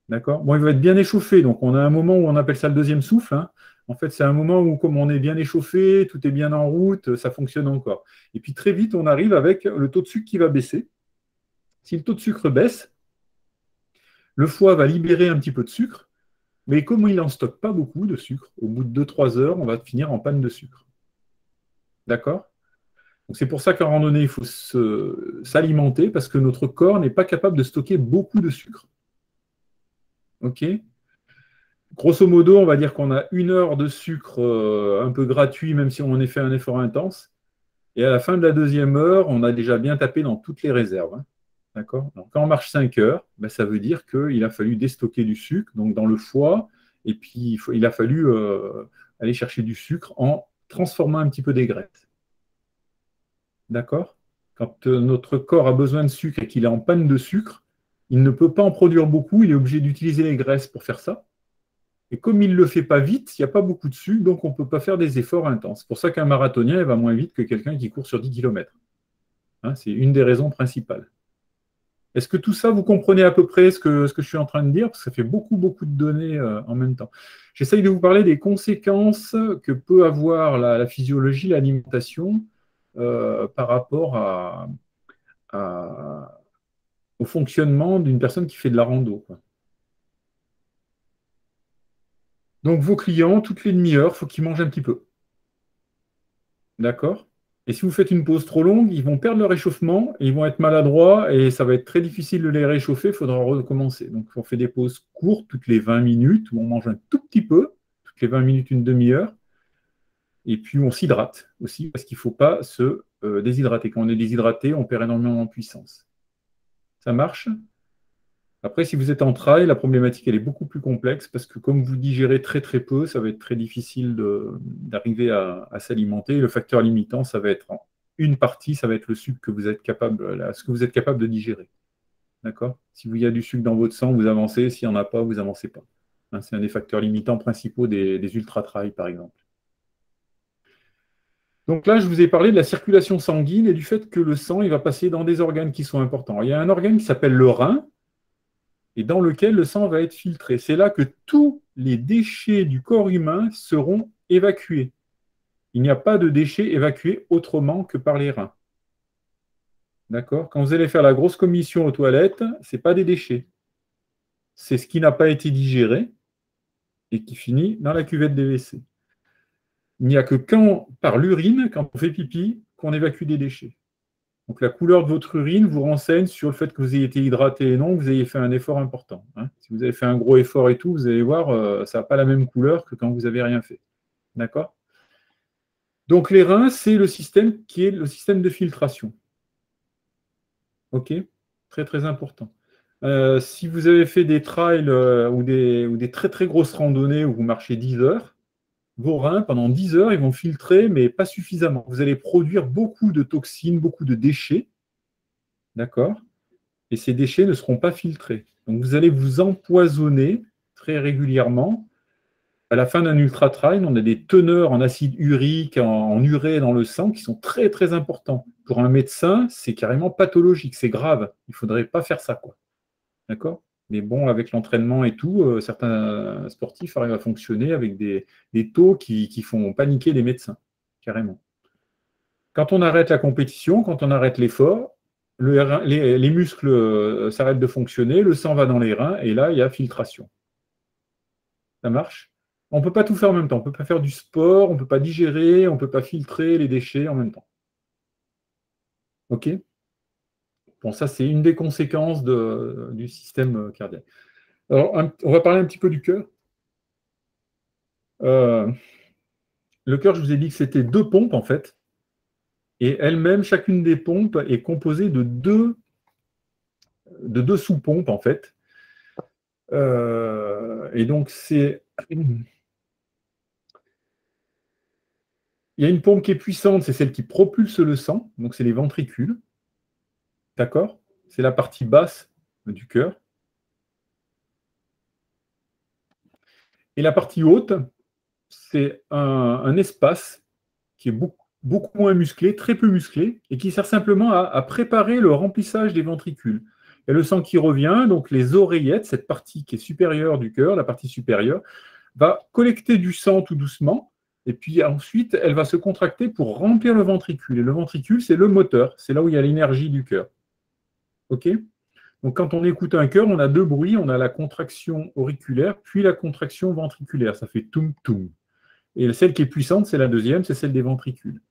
D'accord? Bon, il va être bien échauffé, donc on a un moment où on appelle ça le deuxième souffle, hein. En fait, c'est un moment où, comme on est bien échauffé, tout est bien en route, ça fonctionne encore. Et puis très vite, on arrive avec le taux de sucre qui va baisser. Si le taux de sucre baisse, le foie va libérer un petit peu de sucre, mais comme il n'en stocke pas beaucoup de sucre, au bout de 2-3 heures, on va finir en panne de sucre. D'accord? Donc c'est pour ça qu'à un moment donné, il faut s'alimenter parce que notre corps n'est pas capable de stocker beaucoup de sucre. OK? Grosso modo, on va dire qu'on a 1 heure de sucre un peu gratuit, même si on en a fait un effort intense. Et à la fin de la deuxième heure, on a déjà bien tapé dans toutes les réserves, hein. D'accord? Donc, quand on marche 5 heures, ben, ça veut dire qu'il a fallu déstocker du sucre, donc dans le foie, et puis il a fallu aller chercher du sucre en transformant un petit peu des graisses. D'accord? Quand notre corps a besoin de sucre et qu'il est en panne de sucre, il ne peut pas en produire beaucoup, il est obligé d'utiliser les graisses pour faire ça. Et comme il ne le fait pas vite, il n'y a pas beaucoup de sucre, donc on ne peut pas faire des efforts intenses. C'est pour ça qu'un marathonien il va moins vite que quelqu'un qui court sur 10 km. Hein, c'est une des raisons principales. Est-ce que tout ça, vous comprenez à peu près ce que je suis en train de dire? Parce que ça fait beaucoup, beaucoup de données en même temps. J'essaye de vous parler des conséquences que peut avoir la physiologie, l'alimentation, par rapport au fonctionnement d'une personne qui fait de la rando, quoi. Donc, vos clients, toutes les demi-heures, il faut qu'ils mangent un petit peu. D'accord? Et si vous faites une pause trop longue, ils vont perdre leur réchauffement et ils vont être maladroits et ça va être très difficile de les réchauffer, il faudra recommencer. Donc, on fait des pauses courtes toutes les 20 minutes où on mange un tout petit peu, toutes les 20 minutes, une demi-heure. Et puis, on s'hydrate aussi parce qu'il ne faut pas se déshydrater. Quand on est déshydraté, on perd énormément en puissance. Ça marche? Après, si vous êtes en trail, la problématique elle est beaucoup plus complexe parce que comme vous digérez très très peu, ça va être très difficile d'arriver à s'alimenter. Le facteur limitant, ça va être une partie, ça va être le sucre que vous êtes capable, ce que vous êtes capable de digérer. D'accord? Si il y a du sucre dans votre sang, vous avancez. S'il n'y en a pas, vous n'avancez pas. Hein, c'est un des facteurs limitants principaux des ultra-trails, par exemple. Donc là, je vous ai parlé de la circulation sanguine et du fait que le sang il va passer dans des organes qui sont importants. Il y a un organe qui s'appelle le rein, et dans lequel le sang va être filtré. C'est là que tous les déchets du corps humain seront évacués. Il n'y a pas de déchets évacués autrement que par les reins. D'accord? Quand vous allez faire la grosse commission aux toilettes, ce n'est pas des déchets. C'est ce qui n'a pas été digéré et qui finit dans la cuvette des WC. Il n'y a que par l'urine, quand on fait pipi, qu'on évacue des déchets. Donc la couleur de votre urine vous renseigne sur le fait que vous ayez été hydraté et non, que vous ayez fait un effort important, hein. Si vous avez fait un gros effort et tout, vous allez voir, ça n'a pas la même couleur que quand vous n'avez rien fait. D'accord? Donc les reins, c'est le système qui est le système de filtration. OK? Très très important. Si vous avez fait des trails ou des très très grosses randonnées où vous marchez 10 heures, vos reins, pendant 10 heures, ils vont filtrer, mais pas suffisamment. Vous allez produire beaucoup de toxines, beaucoup de déchets. D'accord? Et ces déchets ne seront pas filtrés. Donc vous allez vous empoisonner très régulièrement. À la fin d'un ultra-trail, on a des teneurs en acide urique, en urée dans le sang qui sont très très importants. Pour un médecin, c'est carrément pathologique, c'est grave. Il ne faudrait pas faire ça, quoi. D'accord? Mais bon, avec l'entraînement et tout, certains sportifs arrivent à fonctionner avec des taux qui font paniquer les médecins, carrément. Quand on arrête la compétition, quand on arrête l'effort, les muscles s'arrêtent de fonctionner, le sang va dans les reins, et là, il y a filtration. Ça marche? On ne peut pas tout faire en même temps. On ne peut pas faire du sport, on ne peut pas digérer, on ne peut pas filtrer les déchets en même temps. OK? Bon, ça, c'est une des conséquences du système cardiaque. Alors, on va parler un petit peu du cœur. Le cœur, je vous ai dit que c'était 2 pompes, en fait. Et elles-mêmes, chacune des pompes est composée de deux sous-pompes, en fait. Et donc, il y a une pompe qui est puissante, c'est celle qui propulse le sang, donc c'est les ventricules. D'accord? C'est la partie basse du cœur. Et la partie haute, c'est un espace qui est beaucoup beaucoup moins musclé, très peu musclé, et qui sert simplement à préparer le remplissage des ventricules. Il y a le sang qui revient, donc les oreillettes, cette partie qui est supérieure du cœur, la partie supérieure, va collecter du sang tout doucement, et puis ensuite, elle va se contracter pour remplir le ventricule. Et le ventricule, c'est le moteur, c'est là où il y a l'énergie du cœur. OK ? Donc, quand on écoute un cœur, on a deux bruits. On a la contraction auriculaire, puis la contraction ventriculaire. Ça fait toum-toum. Et celle qui est puissante, c'est la deuxième, c'est celle des ventricules.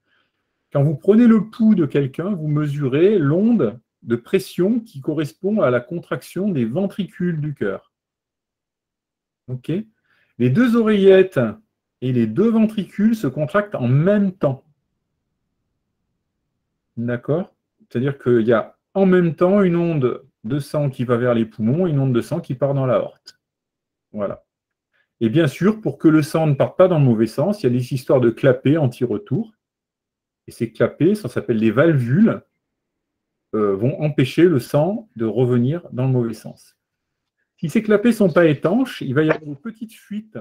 Quand vous prenez le pouls de quelqu'un, vous mesurez l'onde de pression qui correspond à la contraction des ventricules du cœur. OK ? Les deux oreillettes et les deux ventricules se contractent en même temps. D'accord ? C'est-à-dire qu'il y a en même temps une onde de sang qui va vers les poumons et une onde de sang qui part dans l'aorte. Voilà. Et bien sûr, pour que le sang ne parte pas dans le mauvais sens, il y a des histoires de clapets anti-retour. Et ces clapets, ça s'appelle les valvules, vont empêcher le sang de revenir dans le mauvais sens. Si ces clapets ne sont pas étanches, il va y avoir une petite fuite.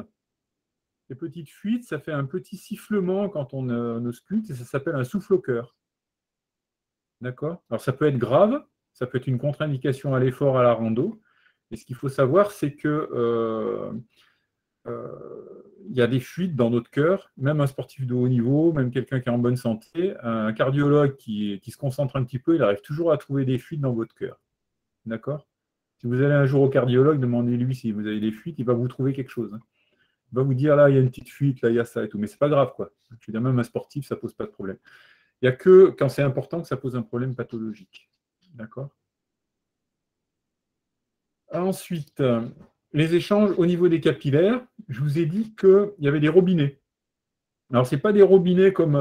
Les petites fuites, ça fait un petit sifflement quand on ausculte et ça s'appelle un souffle au cœur. D'accord ? Alors ça peut être grave, ça peut être une contre-indication à l'effort, à la rando. Et ce qu'il faut savoir, c'est que il y a des fuites dans notre cœur, même un sportif de haut niveau, même quelqu'un qui est en bonne santé, un cardiologue qui se concentre un petit peu, il arrive toujours à trouver des fuites dans votre cœur. D'accord ? Si vous allez un jour au cardiologue, demandez-lui si vous avez des fuites, il va vous trouver quelque chose. Il va vous dire, là, il y a une petite fuite, là, il y a ça et tout. Mais ce n'est pas grave, quoi. Je veux dire, même un sportif, ça ne pose pas de problème. Il n'y a que quand c'est important que ça pose un problème pathologique. D'accord ? Ensuite, les échanges au niveau des capillaires, je vous ai dit qu'il y avait des robinets. Alors, ce n'est pas des robinets comme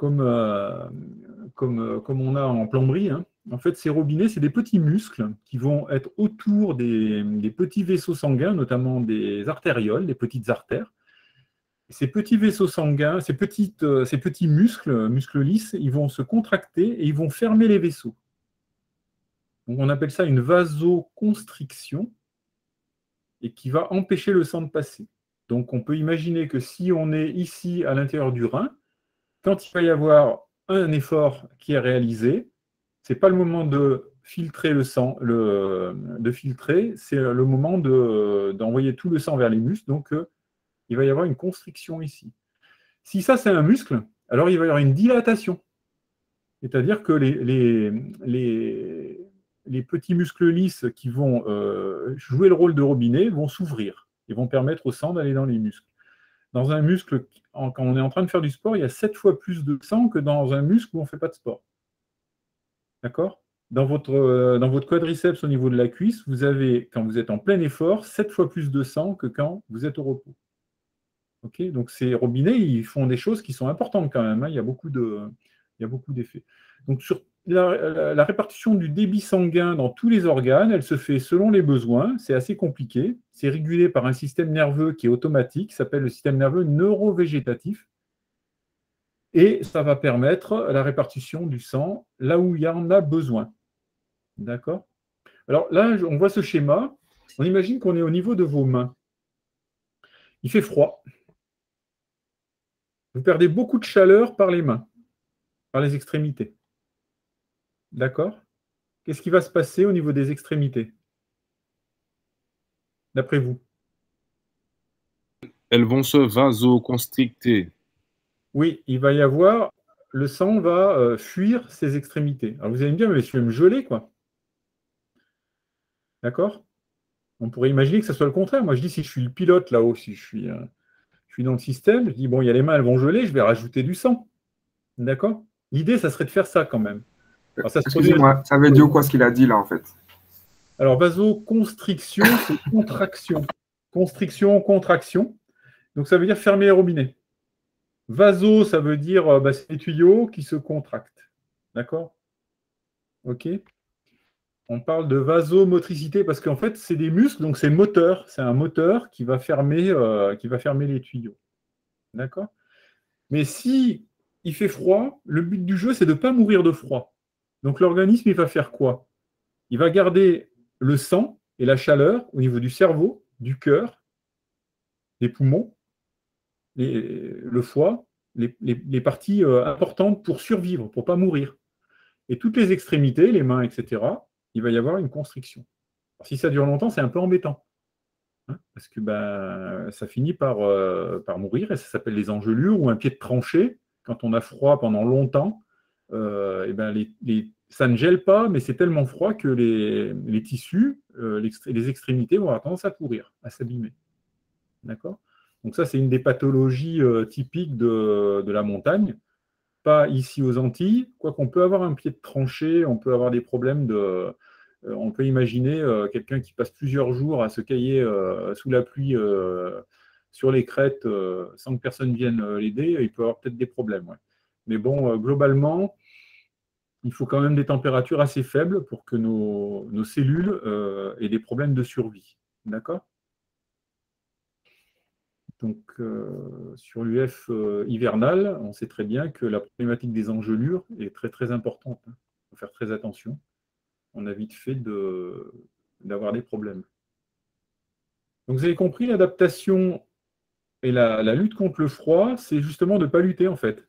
on a en plomberie. Hein. En fait, ces robinets, c'est des petits muscles qui vont être autour des petits vaisseaux sanguins, notamment des artérioles, des petites artères. Ces petits vaisseaux sanguins, ces petits muscles lisses, ils vont se contracter et ils vont fermer les vaisseaux. Donc, on appelle ça une vasoconstriction et qui va empêcher le sang de passer. Donc, on peut imaginer que si on est ici à l'intérieur du rein, quand il va y avoir un effort qui est réalisé, ce n'est pas le moment de filtrer le sang, c'est le moment d'envoyer tout le sang vers les muscles. Donc, il va y avoir une constriction ici. Si ça, c'est un muscle, alors il va y avoir une dilatation. C'est-à-dire que les petits muscles lisses qui vont jouer le rôle de robinet vont s'ouvrir et vont permettre au sang d'aller dans les muscles. Dans un muscle, quand on est en train de faire du sport, il y a 7 fois plus de sang que dans un muscle où on ne fait pas de sport. D'accord ? Dans votre quadriceps au niveau de la cuisse, vous avez, quand vous êtes en plein effort, 7 fois plus de sang que quand vous êtes au repos. Okay ? Donc ces robinets, ils font des choses qui sont importantes quand même. Hein. Il y a beaucoup d'effets. Donc sur la répartition du débit sanguin dans tous les organes, elle se fait selon les besoins. C'est assez compliqué. C'est régulé par un système nerveux qui est automatique, qui s'appelle le système nerveux neurovégétatif. Et ça va permettre la répartition du sang là où il y en a besoin. D'accord ? Alors là, on voit ce schéma. On imagine qu'on est au niveau de vos mains. Il fait froid. Vous perdez beaucoup de chaleur par les mains, par les extrémités. D'accord ? Qu'est-ce qui va se passer au niveau des extrémités, d'après vous? Elles vont se vasoconstricter. Oui, il va y avoir, le sang va fuir ses extrémités. Alors vous allez me dire, mais je vais me geler, quoi. D'accord ? On pourrait imaginer que ça soit le contraire. Moi, je dis, si je suis le pilote là-haut, si je suis dans le système, je dis, bon, il y a les mains, elles vont geler, je vais rajouter du sang. D'accord ? L'idée, ça serait de faire ça quand même. Excusez-moi, ça veut dire quoi ce qu'il a dit là, en fait? Alors, vasoconstriction, c'est contraction. Constriction, contraction. Donc, ça veut dire fermer les robinets. Vaso, ça veut dire c'est les tuyaux qui se contractent. D'accord? OK? On parle de vasomotricité parce qu'en fait, c'est des muscles, donc c'est moteur. C'est un moteur qui va fermer les tuyaux. D'accord? Mais si il fait froid, le but du jeu, c'est de ne pas mourir de froid. Donc l'organisme, il va faire quoi? Il va garder le sang et la chaleur au niveau du cerveau, du cœur, des poumons, le foie les parties importantes pour survivre, pour ne pas mourir. Et toutes les extrémités, les mains, etc., il va y avoir une constriction. Alors, si ça dure longtemps, c'est un peu embêtant. Hein, parce que ça finit par mourir, et ça s'appelle les engelures ou un pied de tranchée. Quand on a froid pendant longtemps, ça ne gèle pas, mais c'est tellement froid que les tissus, les extrémités vont avoir tendance à pourrir, à s'abîmer. D'accord ? Donc ça, c'est une des pathologies typiques de la montagne. Pas ici aux Antilles, quoiqu'on peut avoir un pied de tranchée, on peut avoir des problèmes on peut imaginer quelqu'un qui passe plusieurs jours à se cailler sous la pluie sur les crêtes sans que personne vienne l'aider, il peut avoir peut-être des problèmes. Ouais. Mais bon, globalement, il faut quand même des températures assez faibles pour que nos cellules aient des problèmes de survie. D'accord ? Donc, sur l'UF hivernal, on sait très bien que la problématique des engelures est très très importante. Il faut faire très attention. On a vite fait d'avoir des problèmes. Donc, vous avez compris, l'adaptation et la lutte contre le froid, c'est justement de ne pas lutter en fait.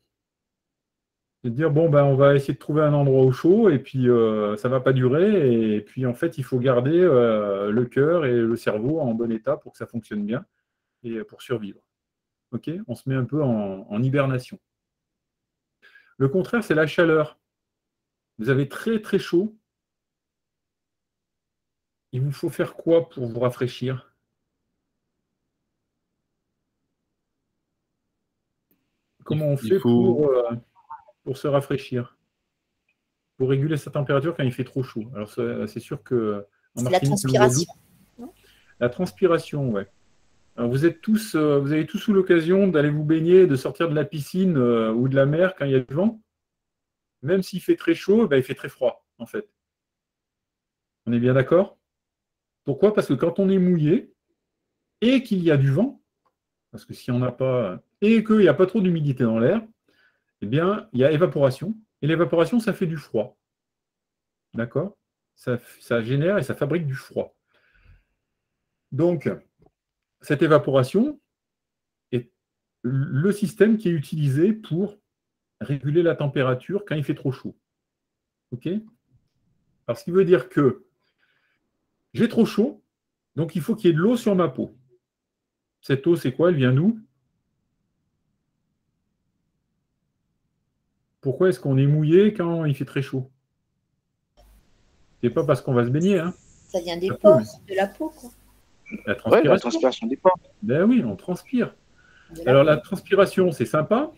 C'est de dire, bon, on va essayer de trouver un endroit au chaud, et puis ça ne va pas durer, et puis en fait, il faut garder le cœur et le cerveau en bon état pour que ça fonctionne bien, et pour survivre. Ok ? On se met un peu en hibernation. Le contraire, c'est la chaleur. Vous avez très très chaud. Il vous faut faire quoi pour vous rafraîchir ? Comment on fait pour se rafraîchir ? Pour réguler sa température quand il fait trop chaud. Alors c'est sûr que c'est la transpiration. La transpiration, ouais. Alors vous avez tous eu l'occasion d'aller vous baigner, de sortir de la piscine ou de la mer quand il y a du vent. Même s'il fait très chaud, il fait très froid, en fait. On est bien d'accord ? Pourquoi ? Parce que quand on est mouillé et qu'il y a du vent, parce que si on n'a pas, et qu'il n'y a pas trop d'humidité dans l'air, eh bien, il y a évaporation. Et l'évaporation, ça fait du froid. D'accord ? Ça génère et ça fabrique du froid. Donc, cette évaporation est le système qui est utilisé pour réguler la température quand il fait trop chaud. OK ? Alors, ce qui veut dire que j'ai trop chaud, donc il faut qu'il y ait de l'eau sur ma peau. Cette eau, c'est quoi ? Elle vient d'où ? Pourquoi est-ce qu'on est mouillé quand il fait très chaud ? C'est pas parce qu'on va se baigner. Hein. Ça vient des pores, de la peau, quoi. La transpiration. Ouais, la transpiration des pores. Ben oui, on transpire. Alors la transpiration, c'est sympa.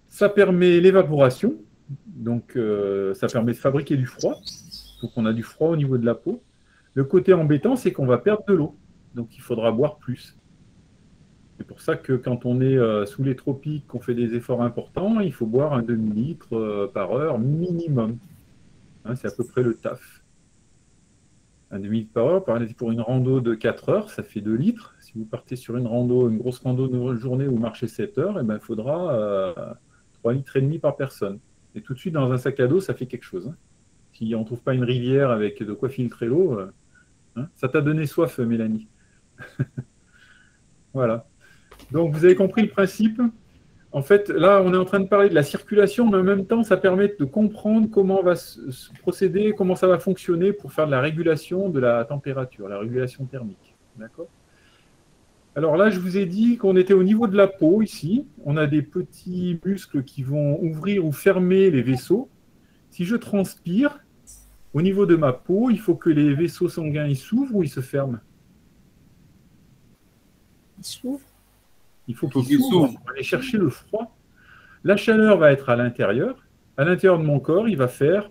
Ça permet l'évaporation. Donc ça permet de fabriquer du froid. Donc on a du froid au niveau de la peau. Le côté embêtant, c'est qu'on va perdre de l'eau. Donc il faudra boire plus. C'est pour ça que quand on est sous les tropiques, qu'on fait des efforts importants, il faut boire un demi-litre par heure minimum. Hein, c'est à peu près le taf. Un demi-litre par heure, pour une rando de 4 heures, ça fait 2 litres. Si vous partez sur une grosse rando de journée où vous marchez 7 heures, il faudra 3 litres et demi par personne. Et tout de suite, dans un sac à dos, ça fait quelque chose. Hein. Si on ne trouve pas une rivière avec de quoi filtrer l'eau, hein, ça t'a donné soif, Mélanie. Voilà. Donc, vous avez compris le principe. En fait, là, on est en train de parler de la circulation, mais en même temps, ça permet de comprendre comment on va se procéder, comment ça va fonctionner pour faire de la régulation de la température, la régulation thermique. D'accord ? Alors là, je vous ai dit qu'on était au niveau de la peau, ici. On a des petits muscles qui vont ouvrir ou fermer les vaisseaux. Si je transpire, au niveau de ma peau, il faut que les vaisseaux sanguins ils s'ouvrent ou ils se ferment ? Ils s'ouvrent. Il faut qu'ils s'ouvrent pour aller chercher le froid. La chaleur va être à l'intérieur. À l'intérieur de mon corps, il va faire...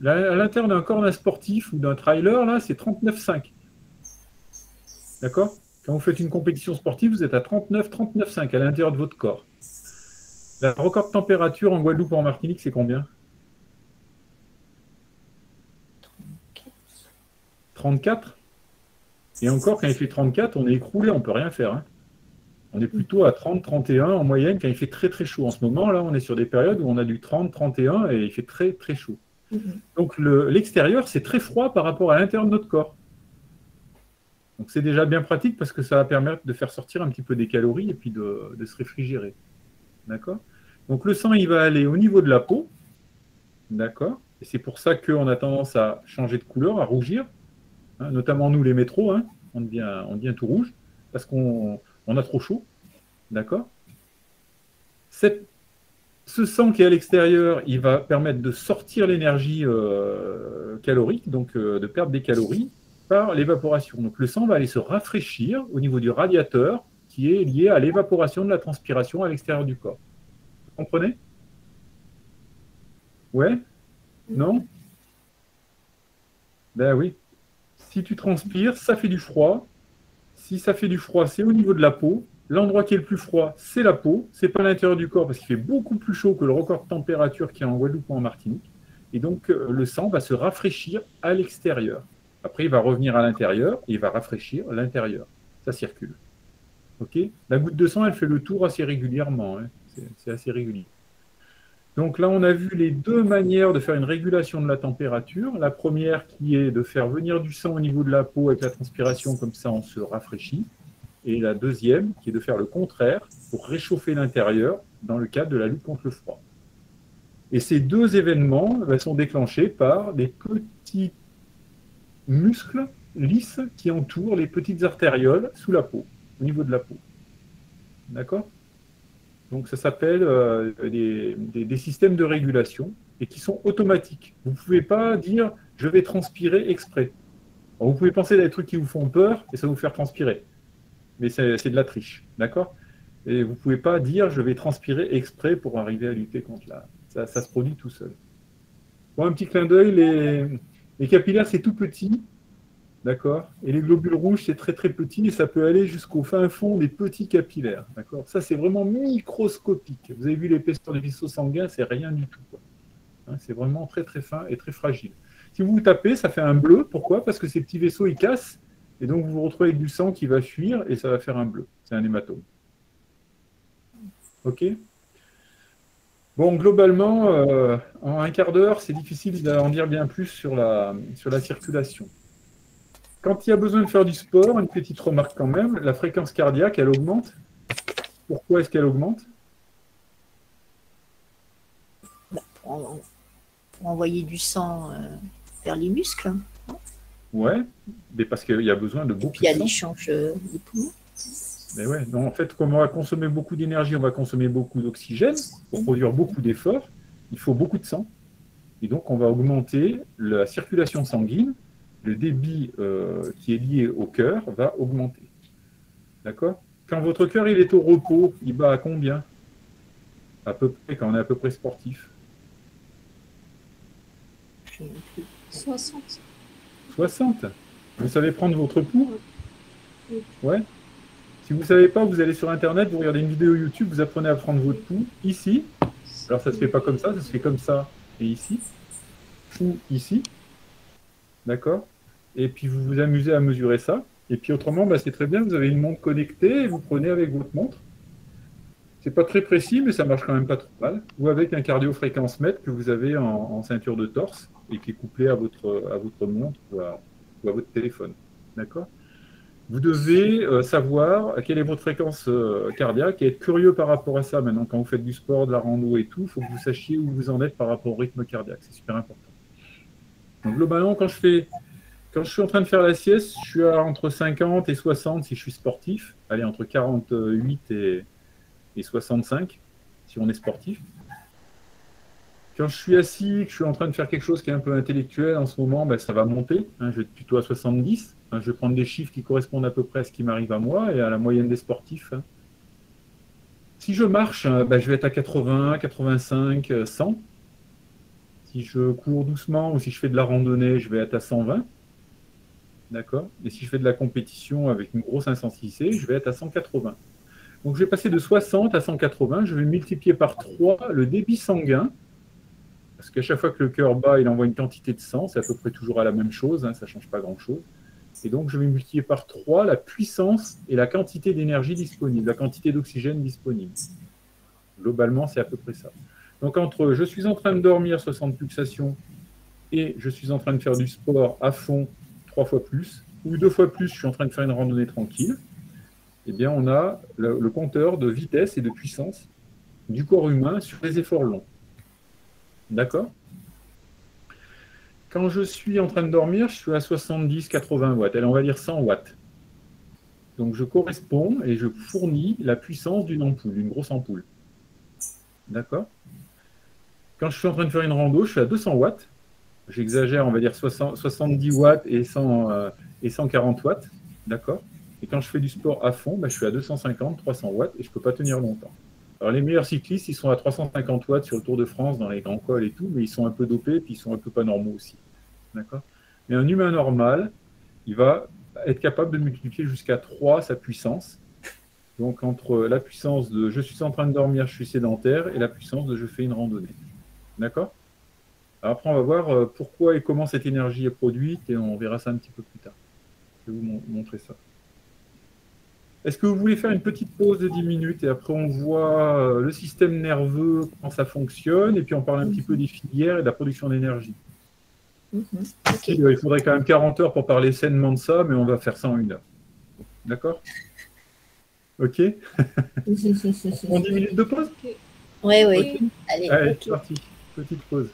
À l'intérieur d'un corps d'un sportif ou d'un trailer, là, c'est 39,5. D'accord ? Quand vous faites une compétition sportive, vous êtes à 39,5 à l'intérieur de votre corps. La record de température en Guadeloupe ou en Martinique, c'est combien ? 34. Et encore, quand il fait 34, on est écroulé, on ne peut rien faire. Hein. On est plutôt à 30, 31 en moyenne quand il fait très très chaud. En ce moment, là, on est sur des périodes où on a du 30, 31 et il fait très très chaud. Donc l'extérieur, c'est très froid par rapport à l'intérieur de notre corps. Donc c'est déjà bien pratique parce que ça va permettre de faire sortir un petit peu des calories et puis de se réfrigérer. D'accord? Donc le sang, il va aller au niveau de la peau. D'accord? Et c'est pour ça qu'on a tendance à changer de couleur, à rougir. Hein, notamment nous, les métros, hein, on devient tout rouge parce qu'on a trop chaud. D'accord? Ce sang qui est à l'extérieur, il va permettre de sortir l'énergie calorique, donc de perdre des calories, par l'évaporation. Donc le sang va aller se rafraîchir au niveau du radiateur qui est lié à l'évaporation de la transpiration à l'extérieur du corps. Vous comprenez? Ouais? Non? Ben oui. Si tu transpires, ça fait du froid. Si ça fait du froid, c'est au niveau de la peau. L'endroit qui est le plus froid, c'est la peau. C'est pas l'intérieur du corps parce qu'il fait beaucoup plus chaud que le record de température qu'il y a en Guadeloupe ou en Martinique. Et donc, le sang va se rafraîchir à l'extérieur. Après, il va revenir à l'intérieur et il va rafraîchir l'intérieur. Ça circule. OK? La goutte de sang, elle fait le tour assez régulièrement. Hein. C'est assez régulier. Donc là, on a vu les deux manières de faire une régulation de la température. La première qui est de faire venir du sang au niveau de la peau avec la transpiration, comme ça on se rafraîchit. Et la deuxième qui est de faire le contraire pour réchauffer l'intérieur dans le cadre de la lutte contre le froid. Et ces deux événements sont déclenchés par des petits muscles lisses qui entourent les petites artérioles sous la peau, au niveau de la peau. D'accord ? Donc ça s'appelle des systèmes de régulation et qui sont automatiques. Vous ne pouvez pas dire « je vais transpirer exprès ». Vous pouvez penser à des trucs qui vous font peur et ça va vous faire transpirer. Mais c'est de la triche, d'accord? Et vous ne pouvez pas dire « je vais transpirer exprès pour arriver à lutter contre la… » Ça se produit tout seul. Bon, un petit clin d'œil, les capillaires c'est tout petit, d'accord? Et les globules rouges c'est très très petit et ça peut aller jusqu'au fin fond des petits capillaires, d'accord? Ça c'est vraiment microscopique. Vous avez vu l'épaisseur du vaisseau sanguin, c'est rien du tout, quoi. Hein, c'est vraiment très très fin et très fragile. Si vous tapez, ça fait un bleu. Pourquoi? Parce que ces petits vaisseaux ils cassent et donc vous vous retrouvez avec du sang qui va fuir et ça va faire un bleu. C'est un hématome. Ok? Bon, globalement, en un quart d'heure, c'est difficile d'en dire bien plus sur la circulation. Quand il y a besoin de faire du sport, une petite remarque quand même, la fréquence cardiaque, elle augmente. Pourquoi est-ce qu'elle augmente? Pour envoyer du sang vers les muscles. Ouais, mais parce qu'il y a besoin de beaucoup de sang. Puis il y a l'échange des poumons. Mais ouais, donc en fait, comme on va consommer beaucoup d'énergie, on va consommer beaucoup d'oxygène. Pour produire beaucoup d'efforts, il faut beaucoup de sang. Et donc, on va augmenter la circulation sanguine. Le débit qui est lié au cœur va augmenter. D'accord? Quand votre cœur il est au repos, il bat à combien? À peu près, quand on est à peu près sportif. 60. 60. Vous savez prendre votre pouls? Ouais. Si vous ne savez pas, vous allez sur Internet, vous regardez une vidéo YouTube, vous apprenez à prendre votre pouls ici. Alors, ça ne se fait pas comme ça se fait comme ça et ici. Ou ici. D'accord? Et puis, vous vous amusez à mesurer ça. Et puis, autrement, c'est très bien, vous avez une montre connectée et vous prenez avec votre montre. C'est pas très précis, mais ça marche quand même pas trop mal. Ou avec un cardiofréquence-mètre que vous avez en ceinture de torse et qui est couplé à votre montre ou à votre téléphone. D'accord? Vous devez savoir quelle est votre fréquence cardiaque et être curieux par rapport à ça. Maintenant, quand vous faites du sport, de la rando et tout, il faut que vous sachiez où vous en êtes par rapport au rythme cardiaque. C'est super important. Donc, globalement, quand je suis en train de faire la sieste, je suis entre 50 et 60 si je suis sportif. Allez, entre 48 et 65 si on est sportif. Quand je suis assis, que je suis en train de faire quelque chose qui est un peu intellectuel en ce moment, ça va monter. Hein, je vais être plutôt à 70. Hein, je vais prendre des chiffres qui correspondent à peu près à ce qui m'arrive à moi et à la moyenne des sportifs. Hein. Si je marche, je vais être à 80, 85, 100. Si je cours doucement ou si je fais de la randonnée, je vais être à 120. D'accord? Et si je fais de la compétition avec une grosse intensité, je vais être à 180. Donc, je vais passer de 60 à 180. Je vais multiplier par 3 le débit sanguin. Parce qu'à chaque fois que le cœur bat, il envoie une quantité de sang. C'est à peu près toujours à la même chose. Hein, ça ne change pas grand-chose. Et donc, je vais multiplier par 3 la puissance et la quantité d'énergie disponible, la quantité d'oxygène disponible. Globalement, c'est à peu près ça. Donc, entre je suis en train de dormir 60 pulsations et je suis en train de faire du sport à fond 3 fois plus, ou 2 fois plus, je suis en train de faire une randonnée tranquille, eh bien, on a le compteur de vitesse et de puissance du corps humain sur les efforts longs. D'accord? Quand je suis en train de dormir, je suis à 70-80 watts. Allez, on va dire 100 watts. Donc, je corresponds et je fournis la puissance d'une ampoule, d'une grosse ampoule. D'accord? Quand je suis en train de faire une rando, je suis à 200 watts. J'exagère, on va dire 70 watts et 140 watts. D'accord? Et quand je fais du sport à fond, je suis à 250, 300 watts et je ne peux pas tenir longtemps. Alors, les meilleurs cyclistes, ils sont à 350 watts sur le Tour de France, dans les grands cols et tout, mais ils sont un peu dopés et puis ils sont un peu pas normaux aussi. D'accord? Mais un humain normal, il va être capable de multiplier jusqu'à 3 sa puissance. Donc, entre la puissance de je suis en train de dormir, je suis sédentaire, et la puissance de je fais une randonnée. D'accord? Alors après, on va voir pourquoi et comment cette énergie est produite, et on verra ça un petit peu plus tard. Je vais vous montrer ça. Est-ce que vous voulez faire une petite pause de 10 minutes, et après on voit le système nerveux, comment ça fonctionne, et puis on parle un petit peu des filières et de la production d'énergie. Okay. Il faudrait quand même 40 heures pour parler sainement de ça, mais on va faire ça en 1 heure. D'accord? Ok. On prend 10 minutes de pause? Oui. Okay. Allez, c'est parti. Petite pause.